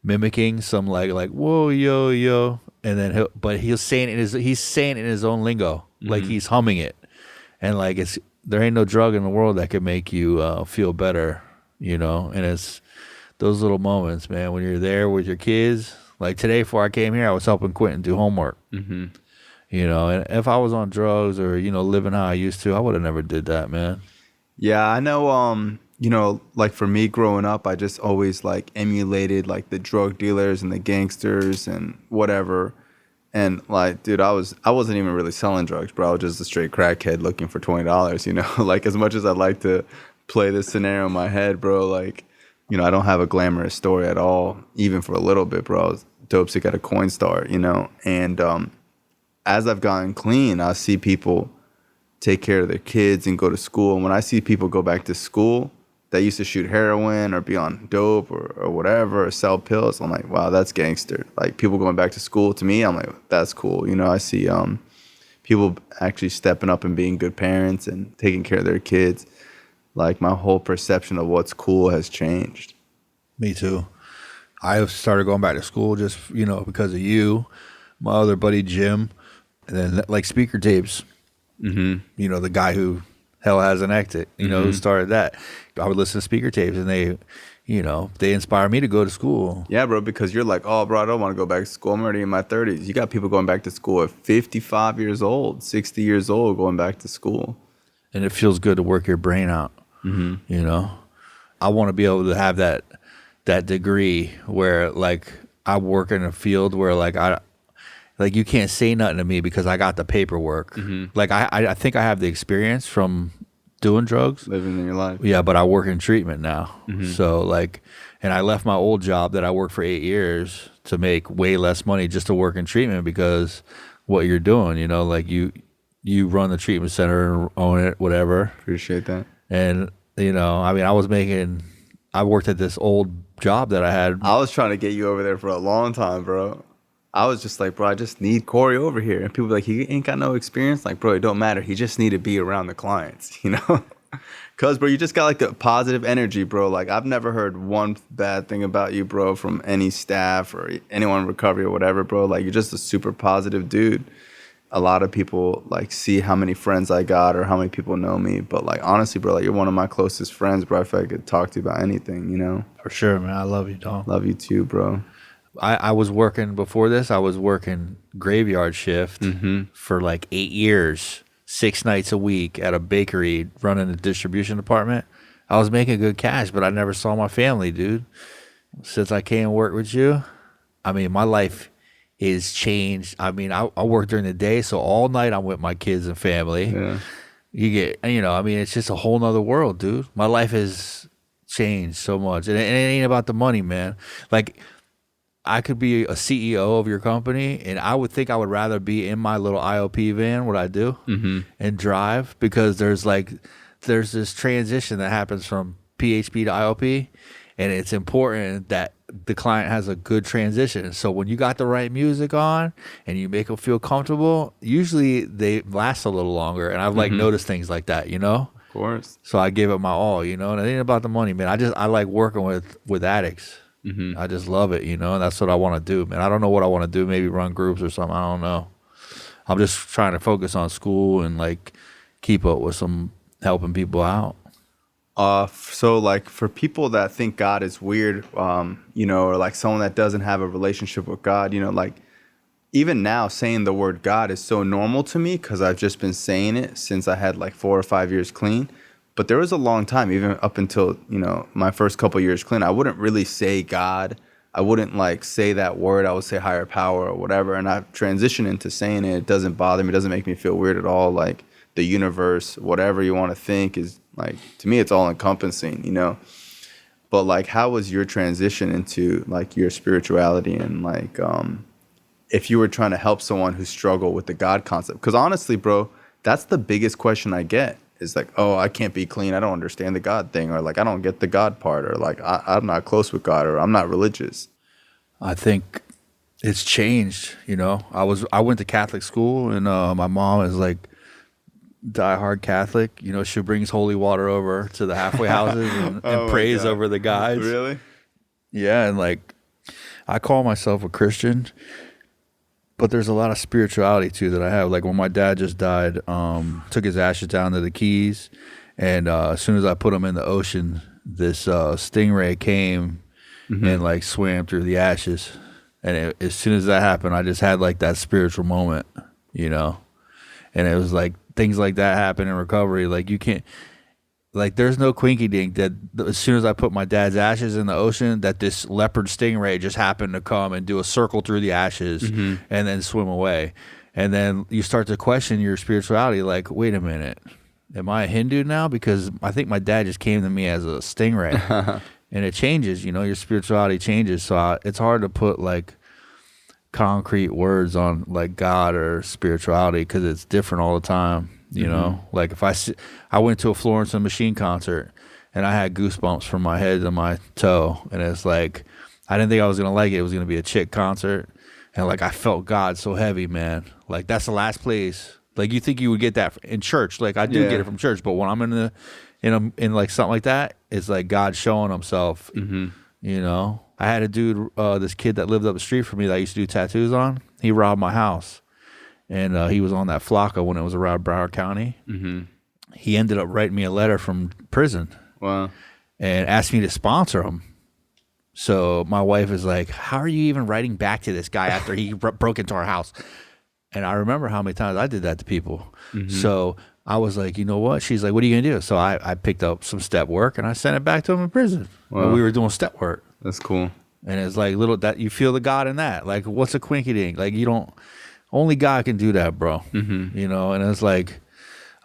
S2: mimicking some like whoa yo yo, and then he's saying it in his own lingo, like he's humming it, and like there ain't no drug in the world that could make you feel better, you know. And it's those little moments, man, when you're there with your kids. Like today, before I came here, I was helping Quentin do homework. You know, and if I was on drugs or, you know, living how I used to, I would have never did that, man.
S1: Yeah, I know, you know, like for me growing up, I just always like emulated like the drug dealers and the gangsters and whatever. And like, dude, I wasn't even really selling drugs, bro. I was just a straight crackhead looking for $20, you know. Like, as much as I'd like to play this scenario in my head, bro, like, you know, I don't have a glamorous story at all, even for a little bit, bro. I was dope sick at a Coinstar, you know. And as I've gotten clean, I see people take care of their kids and go to school. And when I see people go back to school that used to shoot heroin or be on dope or whatever, or sell pills, I'm like, wow, that's gangster. Like, people going back to school, to me, I'm like, that's cool. You know, I see people actually stepping up and being good parents and taking care of their kids. Like, my whole perception of what's cool has changed.
S2: Me too. I started going back to school just, you know, because of you, my other buddy Jim, and then like speaker tapes. You know, the guy who Hell Has an Exit, you know, who started that. I would listen to speaker tapes, and they, you know, they inspire me to go to school.
S1: Yeah, bro, because you're like, oh, bro, I don't want to go back to school. I'm already in my 30s. You got people going back to school at 55 years old, 60 years old, going back to school.
S2: And it feels good to work your brain out. You know, I want to be able to have that degree where, like, I work in a field where, like, you can't say nothing to me because I got the paperwork. Like, I think I have the experience from doing drugs.
S1: Living in your life.
S2: Yeah, but I work in treatment now. So, like, and I left my old job that I worked for 8 years to make way less money just to work in treatment, because what you're doing, you know, like, you run the treatment center and own it, whatever.
S1: Appreciate that.
S2: And, you know, I mean, I worked at this old job that I had.
S1: I was trying to get you over there for a long time, bro. I was just like, bro, I just need Corey over here. And people were like, he ain't got no experience. Like, bro, it don't matter. He just need to be around the clients, you know? Because, bro, you just got, like, the positive energy, bro. Like, I've never heard one bad thing about you, bro, from any staff or anyone in recovery or whatever, bro. Like, you're just a super positive dude. A lot of people, like, see how many friends I got or how many people know me. But, like, honestly, bro, like, you're one of my closest friends, bro. I feel like I could talk to you about anything, you know?
S2: For sure, man. I love you, Tom.
S1: Love you too, bro.
S2: I was working, before this, I was working graveyard shift for like 8 years, 6 nights a week at a bakery running the distribution department. I was making good cash, but I never saw my family, dude. Since I came and worked with you, I mean, my life is changed. I mean, I work during the day, so all night I'm with my kids and family.
S1: Yeah.
S2: You get, you know, I mean, it's just a whole nother world, dude. My life has changed so much. And it ain't about the money, man. Like, I could be a CEO of your company, and I would think I would rather be in my little IOP van, what I do, and drive, because there's this transition that happens from PHP to IOP, and it's important that the client has a good transition. So when you got the right music on and you make them feel comfortable, usually they last a little longer. And I've like noticed things like that, you know?
S1: course.
S2: So I gave it my all, you know, and it ain't about the money, man. I like working with addicts. I just love it, you know, and that's what I want to do, man. I don't know what I want to do, maybe run groups or something. I don't know. I'm just trying to focus on school and like keep up with some helping people out.
S1: So like for people that think God is weird, you know, or like someone that doesn't have a relationship with God, you know, like even now saying the word God is so normal to me because I've just been saying it since I had like 4 or 5 years clean. But there was a long time, even up until, you know, my first couple years clean, I wouldn't really say God. I wouldn't like say that word. I would say higher power or whatever. And I've transitioned into saying it. It doesn't bother me. It doesn't make me feel weird at all. Like the universe, whatever you want to think is like, to me, it's all encompassing, you know? But like, how was your transition into like your spirituality and like, if you were trying to help someone who struggled with the God concept? Because honestly, bro, that's the biggest question I get. Is like, oh, I can't be clean. I don't understand the God thing. Or like, I don't get the God part. Or like, I'm not close with God. Or I'm not religious.
S2: I think it's changed, you know. I went to Catholic school, and my mom is like diehard Catholic. You know, she brings holy water over to the halfway houses and prays over the guys.
S1: Really?
S2: Yeah, and like, I call myself a Christian, but there's a lot of spirituality too that I have. Like when my dad just died, took his ashes down to the Keys, and as soon as I put him in the ocean, this stingray came and like swam through the ashes. And as soon as that happened, I just had like that spiritual moment, you know. And it was like things like that happen in recovery. Like you can't. Like, there's no quinky dink that as soon as I put my dad's ashes in the ocean, that this leopard stingray just happened to come and do a circle through the ashes and then swim away. And then you start to question your spirituality. Like, wait a minute, am I a Hindu now? Because I think my dad just came to me as a stingray. And it changes, you know, your spirituality changes. So it's hard to put like concrete words on like God or spirituality because it's different all the time. You know, like if I went to a Florence and the Machine concert and I had goosebumps from my head to my toe, and it's like I didn't think I was gonna like it. It was gonna be a chick concert, and like I felt God so heavy, man. Like that's the last place. Like you think you would get that in church? Like I do get it from church, but when I'm in like something like that, it's like God showing Himself. You know, I had a dude, this kid that lived up the street from me that I used to do tattoos on. He robbed my house. And he was on that Flocka when it was around Broward County. He ended up writing me a letter from prison.
S1: Wow.
S2: And asked me to sponsor him. So my wife is like, how are you even writing back to this guy after he broke into our house? And I remember how many times I did that to people. So I was like, you know what? She's like, what are you going to do? So I picked up some step work and I sent it back to him in prison.
S1: Wow.
S2: When we were doing step work.
S1: That's cool.
S2: And it's like that you feel the God in that. Like, what's a quinky dink? Like, you don't. Only God can do that, bro. You know, and it's like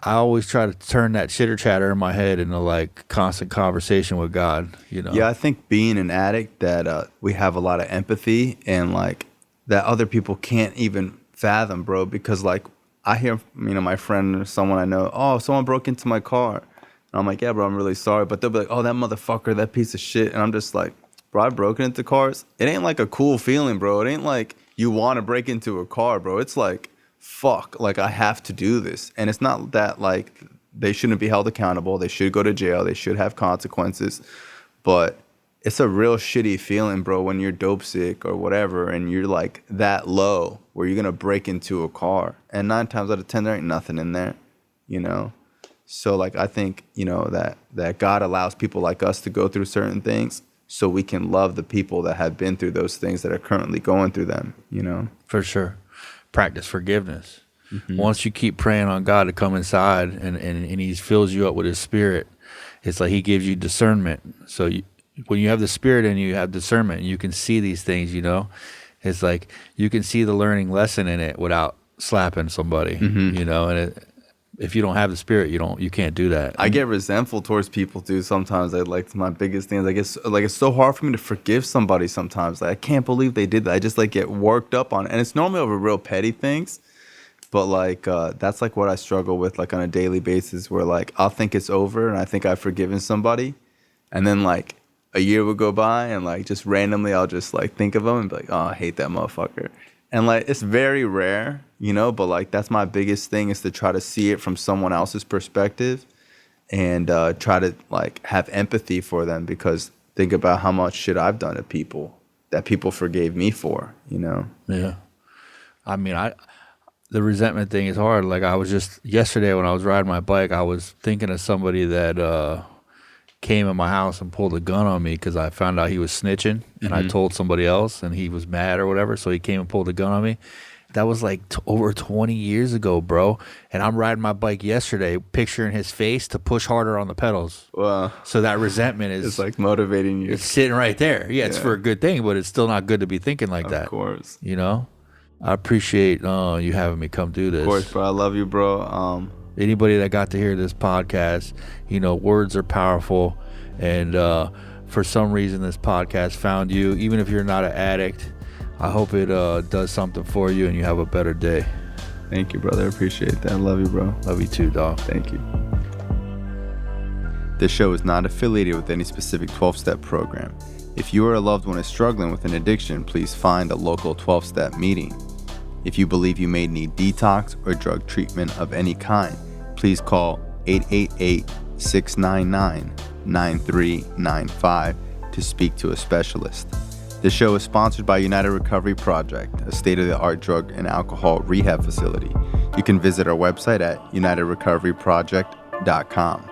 S2: I always try to turn that chitter chatter in my head into like constant conversation with God. You know. Yeah,
S1: I think being an addict that we have a lot of empathy and like that other people can't even fathom, bro. Because like I hear, you know, my friend or someone I know, oh, someone broke into my car, and I'm like, yeah, bro, I'm really sorry. But they'll be like, oh, that motherfucker, that piece of shit, and I'm just like, bro, I've broken into cars. It ain't like a cool feeling, bro. It ain't like you want to break into a car, bro. It's like, fuck, like I have to do this. And it's not that like they shouldn't be held accountable. They should go to jail. They should have consequences. But it's a real shitty feeling, bro, when you're dope sick or whatever and you're like that low where you're going to break into a car. And 9 times out of 10, there ain't nothing in there, you know? So like I think, you know, that God allows people like us to go through certain things so we can love the people that have been through those things that are currently going through them, you know?
S2: For sure. Practice forgiveness. Once you keep praying on God to come inside and He fills you up with His Spirit, it's like He gives you discernment. So when you have the Spirit in you, you have discernment, and you can see these things, you know? It's like you can see the learning lesson in it without slapping somebody, you know? And if you don't have the Spirit, you can't do that.
S1: I get resentful towards people too. Sometimes my biggest thing is I guess like it's so hard for me to forgive somebody sometimes. Like I can't believe they did that. I just like get worked up on it. And it's normally over real petty things. But like that's like what I struggle with like on a daily basis where like I'll think it's over and I think I've forgiven somebody. And then like a year would go by and like just randomly I'll just like think of them and be like, oh, I hate that motherfucker. And like it's very rare, you know, but like that's my biggest thing is to try to see it from someone else's perspective and try to like have empathy for them, because think about how much shit I've done to people that people forgave me for, you know?
S2: Yeah. I mean, the resentment thing is hard. Like I was just yesterday when I was riding my bike, I was thinking of somebody that came in my house and pulled a gun on me because I found out he was snitching, and I told somebody else, and he was mad or whatever, so he came and pulled a gun on me. That was like over 20 years ago, bro. And I'm riding my bike yesterday, picturing his face to push harder on the pedals.
S1: Wow.
S2: So that resentment is
S1: It's like motivating you.
S2: it's sitting right there. Yeah, it's for a good thing, but it's still not good to be thinking like that.
S1: Of course.
S2: You know? I appreciate you having me come do this.
S1: Of course, bro. I love you, bro.
S2: Anybody that got to hear this podcast, you know, words are powerful. And for some reason, this podcast found you. Even if you're not an addict, I hope it does something for you and you have a better day.
S1: Thank you, brother. I appreciate that. I love you, bro.
S2: Love you too, dog.
S1: Thank you. This show is not affiliated with any specific 12-step program. If you or a loved one is struggling with an addiction, please find a local 12-step meeting. If you believe you may need detox or drug treatment of any kind, please call 888-699-9395 to speak to a specialist. This show is sponsored by United Recovery Project, a state-of-the-art drug and alcohol rehab facility. You can visit our website at unitedrecoveryproject.com.